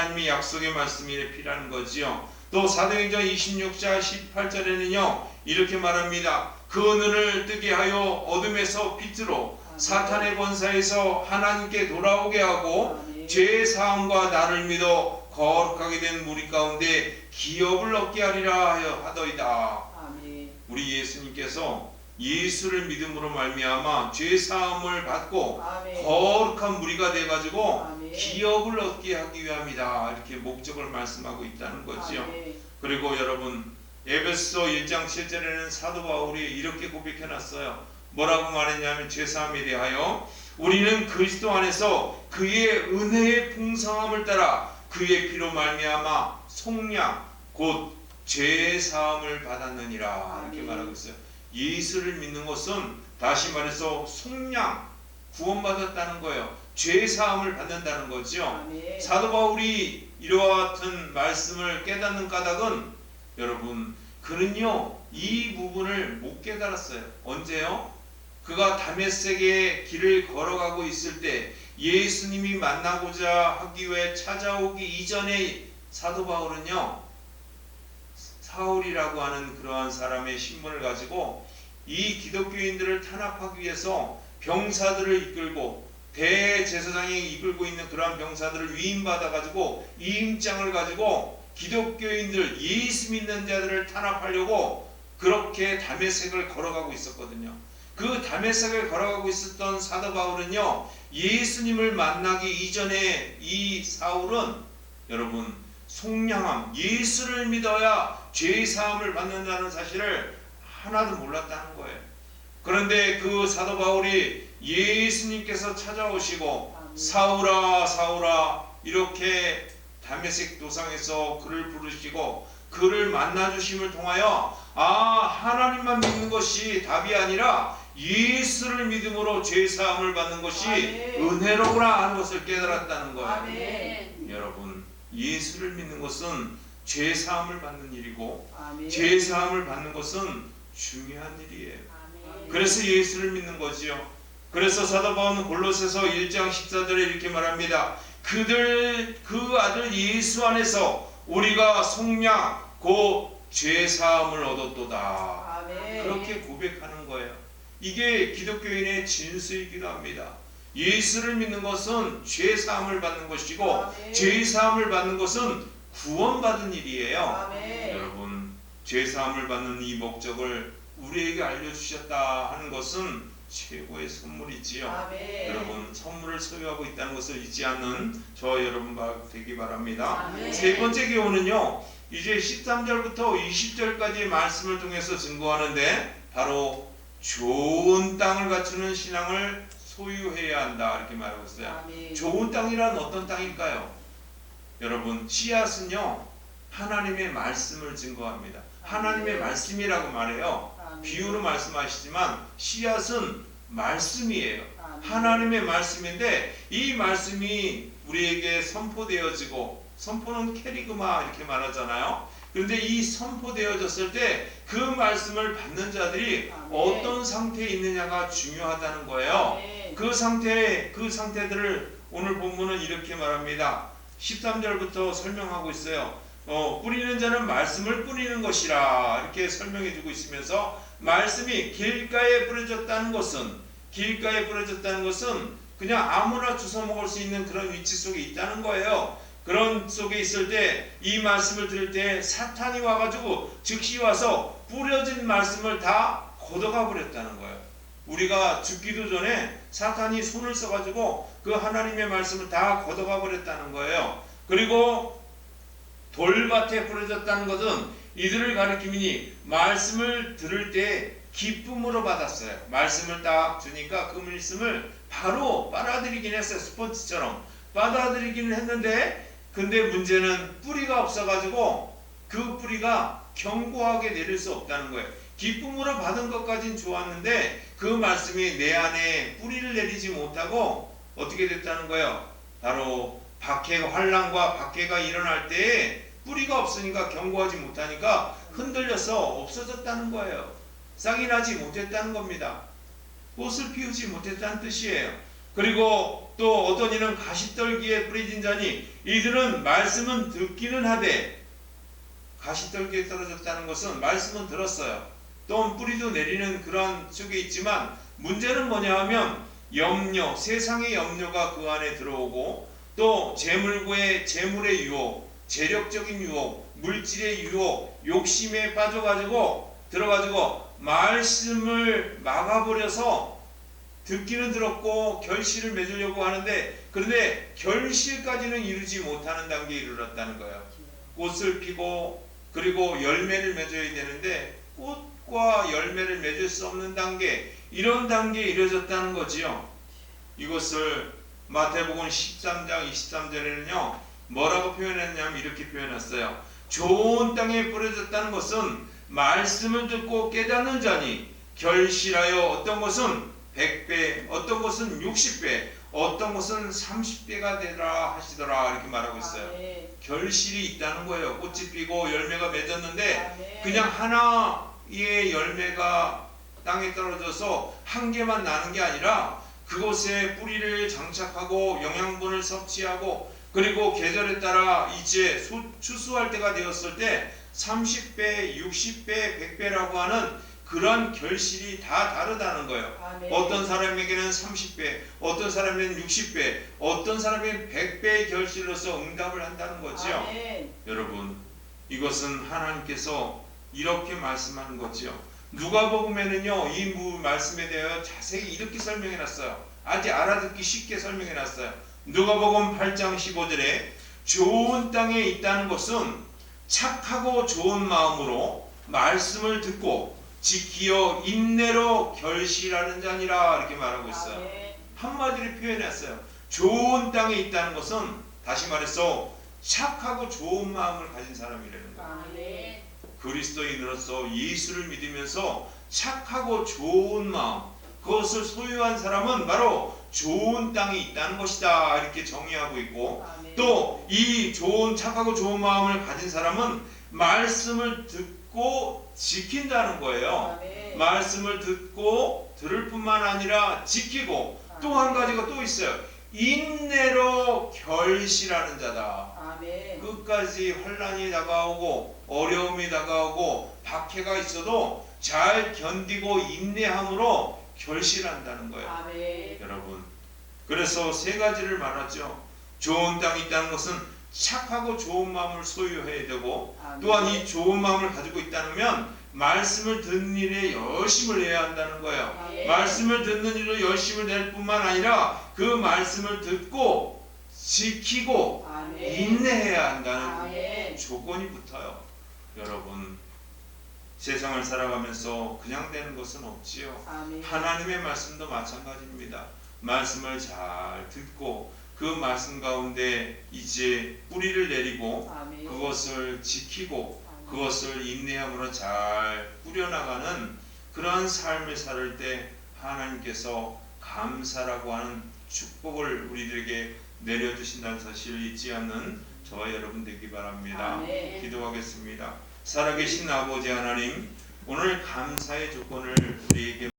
하나님의 약속의 말씀이 필요한 거지요. 또 사도행전 26장 18절에는요 이렇게 말합니다. 그 눈을 뜨게 하여 어둠에서 빛으로 사탄의 권사에서 하나님께 돌아오게 하고 죄의 사함과 나를 믿어 거룩하게 된 무리 가운데 기업을 얻게 하리라 하더이다. 우리 예수님께서 예수를 믿음으로 말미암아 죄 사함을 받고 거룩한 무리가 돼가지고 기업을 얻게 하기 위함이다. 이렇게 목적을 말씀하고 있다는 거지요. 그리고 여러분 에베소 1장 7절에는 사도 바울이 이렇게 고백해놨어요. 뭐라고 말했냐면 죄 사함에 대하여 우리는 그리스도 안에서 그의 은혜의 풍성함을 따라 그의 피로 말미암아 속량 곧 죄 사함을 받았느니라. 이렇게 말하고 있어요. 예수를 믿는 것은 다시 말해서 속량 구원받았다는 거예요. 죄 사함을 받는다는 거죠. 사도 바울이 이와 같은 말씀을 깨닫는 까닭은 여러분 그는요 이 부분을 못 깨달았어요. 언제요? 그가 다메섹의 길을 걸어가고 있을 때 예수님이 만나고자 하기 위해 찾아오기 이전에 사도 바울은요 사울이라고 하는 그러한 사람의 신분을 가지고 이 기독교인들을 탄압하기 위해서 병사들을 이끌고 대제사장이 이끌고 있는 그러한 병사들을 위임받아 가지고 위임장을 가지고 기독교인들 예수 믿는 자들을 탄압하려고 그렇게 다메섹을 걸어가고 있었거든요. 그 다메섹을 걸어가고 있었던 사도 바울은요 예수님을 만나기 이전에 이 사울은 여러분 속량함 예수를 믿어야 죄의 사함을 받는다는 사실을 하나도 몰랐다는 거예요. 그런데 그 사도 바울이 예수님께서 찾아오시고 사울아 사울아 이렇게 다메섹 도상에서 그를 부르시고 그를 만나주심을 통하여 하나님만 믿는 것이 답이 아니라 예수를 믿음으로 죄사함을 받는 것이 은혜로구나 하는 것을 깨달았다는 거예요. 여러분 예수를 믿는 것은 죄사함을 받는 일이고 죄사함을 받는 것은 중요한 일이에요. 그래서 예수를 믿는 거지요. 그래서 사도 바울은 골로새서 1장 14절에 이렇게 말합니다. 그 아들 예수 안에서 우리가 속량 곧 죄사함을 얻었도다. 그렇게 고백하는 거예요. 이게 기독교인의 진수이기도 합니다. 예수를 믿는 것은 죄사함을 받는 것이고 죄사함을 받는 것은 구원받은 일이에요. 여러분 죄사함을 받는 이 목적을 우리에게 알려주셨다 하는 것은 최고의 선물이지요. 여러분 선물을 소유하고 있다는 것을 잊지 않는 저 여러분 되기 바랍니다. 세 번째 교훈은요 이제 13절부터 20절까지의 말씀을 통해서 증거하는데 바로 좋은 땅을 갖추는 신앙을 소유해야 한다 이렇게 말하고 있어요. 좋은 땅이란 어떤 땅일까요? 여러분 씨앗은요 하나님의 말씀을 증거합니다. 하나님의 말씀이라고 말해요. 비유로 말씀하시지만 씨앗은 말씀이에요. 하나님의 말씀인데 이 말씀이 우리에게 선포되어지고 선포는 캐리그마 이렇게 말하잖아요. 그런데 이 선포되어졌을 때 그 말씀을 받는 자들이 어떤 상태에 있느냐가 중요하다는 거예요. 그 상태들을 오늘 본문은 이렇게 말합니다. 13절부터 설명하고 있어요. 뿌리는 자는 말씀을 뿌리는 것이라 이렇게 설명해 주고 있으면서 말씀이 길가에 뿌려졌다는 것은 그냥 아무나 주워 먹을 수 있는 그런 위치 속에 있다는 거예요. 그런 속에 있을 때 이 말씀을 들을 때 사탄이 와가지고 즉시 와서 뿌려진 말씀을 다 걷어가 버렸다는 거예요. 우리가 죽기도 전에 사탄이 손을 써가지고 그 하나님의 말씀을 다 걷어가 버렸다는 거예요. 그리고 돌밭에 뿌려졌다는 것은 이들을 가리킴이니 말씀을 들을 때 기쁨으로 받았어요. 말씀을 딱 주니까 그 말씀을 바로 빨아들이긴 했어요. 스펀지처럼 빨아들이기는 했는데 근데 문제는 뿌리가 없어가지고 그 뿌리가 견고하게 내릴 수 없다는 거예요. 기쁨으로 받은 것까진 좋았는데 그 말씀이 내 안에 뿌리를 내리지 못하고 어떻게 됐다는 거예요? 바로 환란과 박해가 일어날 때 뿌리가 없으니까 견고하지 못하니까 흔들려서 없어졌다는 거예요. 싹이 나지 못했다는 겁니다. 꽃을 피우지 못했다는 뜻이에요. 그리고 또 어떤 이는 가시떨기에 뿌려진 자니 이들은 말씀은 듣기는 하되, 가시떨기에 떨어졌다는 것은 말씀은 들었어요. 또 뿌리도 내리는 그런 속에 있지만 문제는 뭐냐 하면 염려, 세상의 염려가 그 안에 들어오고 또 재물의 유혹, 재력적인 유혹, 물질의 유혹, 욕심에 빠져가지고 들어가지고 말씀을 막아버려서 듣기는 들었고 결실을 맺으려고 하는데, 그런데 결실까지는 이루지 못하는 단계에 이르렀다는 거예요. 꽃을 피고 그리고 열매를 맺어야 되는데 꽃과 열매를 맺을 수 없는 단계, 이런 단계에 이르렀다는 거지요. 이것을 마태복음 13장 23절에는요 뭐라고 표현했냐면 이렇게 표현했어요. 좋은 땅에 뿌려졌다는 것은 말씀을 듣고 깨닫는 자니 결실하여 어떤 것은 100배, 어떤 것은 60배, 어떤 것은 30배가 되라 하시더라, 이렇게 말하고 있어요. 결실이 있다는 거예요. 꽃이 피고 열매가 맺었는데 그냥 하나의 열매가 땅에 떨어져서 한 개만 나는 게 아니라 그곳에 뿌리를 장착하고 영양분을 섭취하고 그리고 계절에 따라 이제 추수할 때가 되었을 때 30배, 60배, 100배라고 하는 그런 결실이 다 다르다는 거예요. 아멘. 어떤 사람에게는 30배, 어떤 사람에게는 60배, 어떤 사람에게는 100배의 결실로서 응답을 한다는 거죠. 아멘. 여러분, 이것은 하나님께서 이렇게 말씀하는 거죠. 누가복음에는요 이 말씀에 대하여 자세히 이렇게 설명해 놨어요. 아주 알아듣기 쉽게 설명해 놨어요. 누가복음 8장 15절에 좋은 땅에 있다는 것은 착하고 좋은 마음으로 말씀을 듣고 지키어 인내로 결실하는 자니라, 이렇게 말하고 있어요. 한마디로 표현했어요. 좋은 땅에 있다는 것은 다시 말해서 착하고 좋은 마음을 가진 사람이라는 거예요. 그리스도인으로서 예수를 믿으면서 착하고 좋은 마음, 그것을 소유한 사람은 바로 좋은 땅에 있다는 것이다, 이렇게 정의하고 있고, 또 이 착하고 좋은 마음을 가진 사람은 말씀을 듣고 지킨다는 거예요. 말씀을 듣고 들을 뿐만 아니라 지키고, 또 한 가지가 또 있어요. 인내로 결실하는 자다. 끝까지 환난이 다가오고 어려움이 다가오고 박해가 있어도 잘 견디고 인내함으로 결실한다는 거예요. 여러분, 그래서 세 가지를 말하죠. 좋은 땅이 있다는 것은 착하고 좋은 마음을 소유해야 되고, 또한 이 좋은 마음을 가지고 있다면 말씀을 듣는 일에 열심을 내야 한다는 거예요. 말씀을 듣는 일로 열심을 낼 뿐만 아니라 그 말씀을 듣고 지키고 인내해야 한다는 조건이 붙어요. 여러분, 세상을 살아가면서 그냥 되는 것은 없지요. 하나님의 말씀도 마찬가지입니다. 말씀을 잘 듣고 그 말씀 가운데 이제 뿌리를 내리고 그것을 지키고 그것을 인내함으로 잘 뿌려나가는 그런 삶을 살 때 하나님께서 감사라고 하는 축복을 우리들에게 내려주신다는 사실을 잊지 않는 저와 여러분 되기 바랍니다. 기도하겠습니다. 살아계신 아버지 하나님, 오늘 감사의 조건을 우리에게